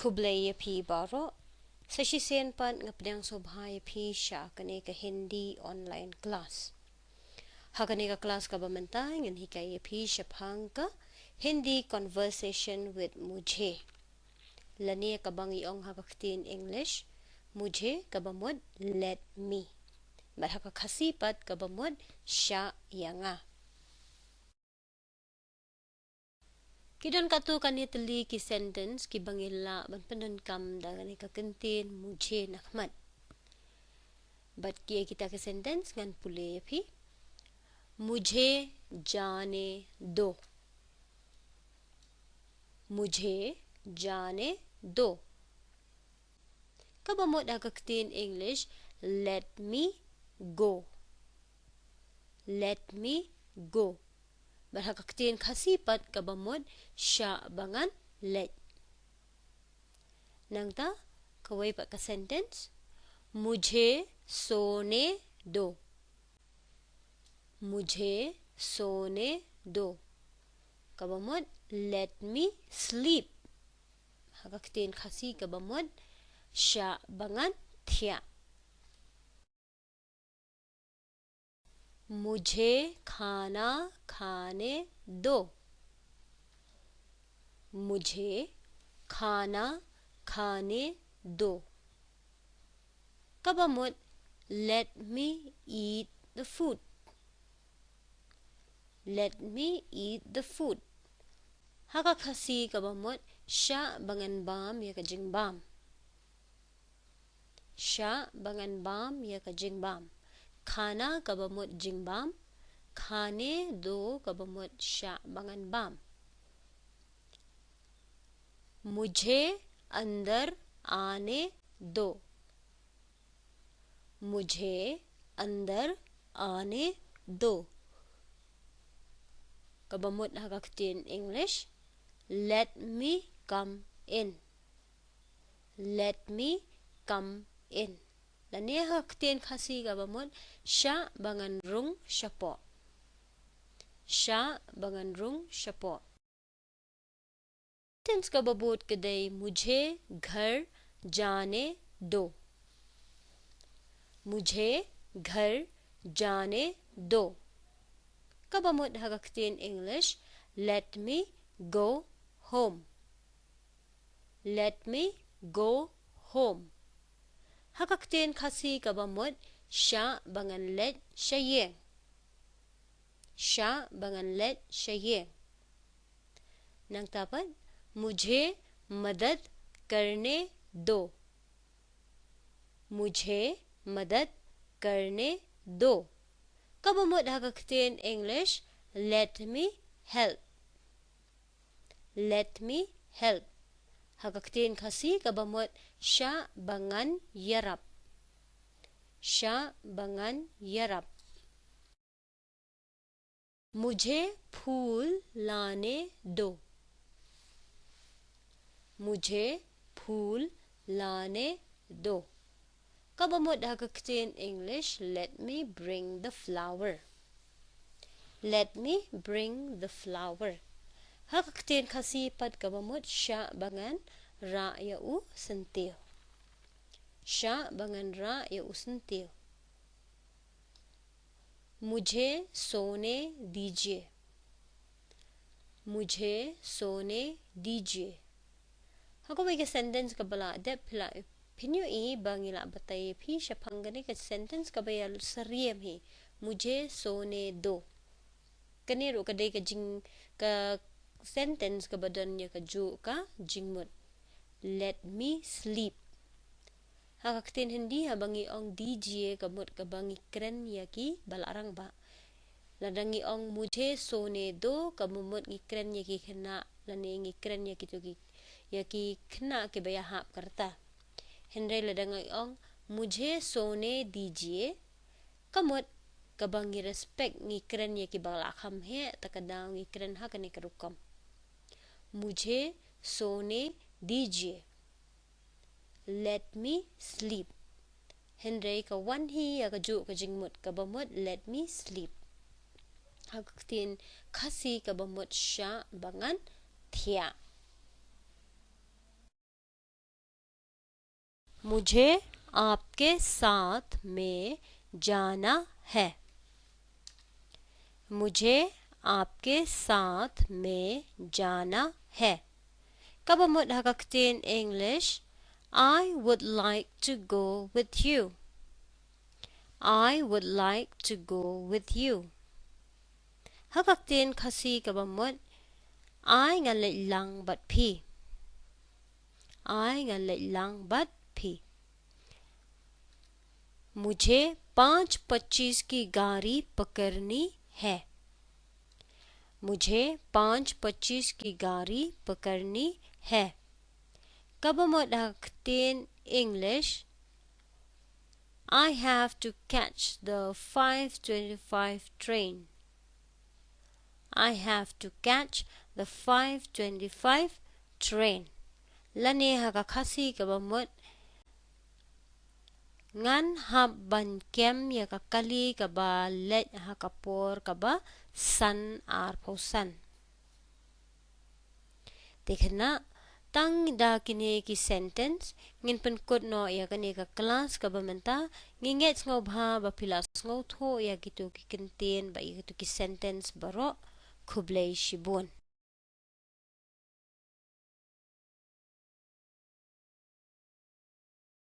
Kublai pi baro. Sashi sen pan ngapdang sobhai pi sha kane ka Hindi online class. Hakane ka class ka bamantay ngan hikay pi shaphang ka Hindi conversation with Mujhe. Lani ka bang iong hakaktin English. Mujhe ka bamod let me. Marhakakasipat ka bamod siya yanga. Kidon katu kanitli ki sentence ki bangila ban pendon kam dagani ka kentin mujhe nakmat. Bat kiye kita ke sentence ngan pule phi. Mujhe जाने दो. Mujhe जाने दो. Kabamot agaktin English, let me go. Let me go. Berhakaktin kasipat kabamot siya bangan let. Nangta kawai pak ka sentence. Mujhe सोने दो. Mujhe सोने दो. Kabamot let me sleep. Hakaktin kasi kabamot siya bangan thiya. मुझे खाना खाने दो. मुझे खाना खाने दो. Kabamot let me eat the food. Let me eat the food. Hakakasi kabamot siya bangan bam ya kajing bam. Siya bangan bam ya kajing bam. खाना kabamot jingbam, खाने दो kabamot siya bangan bam. मुझे अंदर आने दो. मुझे अंदर आने दो. Kabamot hakaktin English, let me come in. Let me come in. Dan ia haktin kasi kabamot siya bangan rung syapo. Siya bangan rung syapo. Tense kababot kedai mujhe ghar jaane do. Mujhe ghar jaane do. Kabamot hakaktin English, let me go home. Let me go home. Hakaktin kasi kabamot siya bangan let siya yeng. Siya bangan let siya yeng. Nang tapat, mujhe madad karne do. Mujhe madad karne do. Kabamot hakaktin English, let me help. Let me help. Hakaktin kasi kabamot siya bangan yarap. Siya bangan yarap. मुझे फूल लाने दो. मुझे फूल लाने दो. Kabamot hakaktin English, let me bring the flower. Let me bring the flower. Hakaktin kasi pat kabamot siya bangan ra ya u sentil. Siya bangan ra ya u sentil. मुझे सोने दीजिए. मुझे सोने दीजिए. Hako may ka sentence ka bala de pila pinyo I bangila batay pi siya panggani ka sentence ka bayal sariem hi. Mujhe सोने दो. Kaniro ka day ka jing ka sentence ka badan niya ka ju ka jingmut. Let me sleep. Hakaktin hindi habangi ong dीजिए kamut kabangi kren yaki balarang ba. Ladangi ong mujhe सोने दो kamumut ngikren yaki kena lani ngikren yaki tu yaki kena ke bayahap karta. Henry ladangi ong mujhe सोने दीजिए kamut kabangi respect ngikren yaki balakam he takadaw ngikren ha kani karukam. Mujhe सोने दीजिए. Let me sleep. Henry ka wan hi ya ka ju ka jingmut ka bamut let me sleep. Hakaktin kasi ka bamut siya bangan thiya. मुझे आपके साथ में जाना है मुझे आपके साथ में जाना है Kabamot hakaktin English I would like to go with you I would like to go with you Hakaktin kasi kabamot I nga lang bat pi I nga lang bat pi मुझे 5:25 की गाड़ी पकड़नी है मुझे 5:25 की गाड़ी पकड़नी है Kabamot hakaktin English I have to catch the 5:25 train I have to catch the 5:25 train Lani hakakasi kabamot ngan habban kem ya kakali kaba let hakapor kaba san ar pausan Dekna tang da kini ki sentence ngin penkot no ya kani ka kelas kaba menta nginget ngau bha ba pilas ngau tho ya gitu ki kenten ba gitu ki sentence baro kublai shibun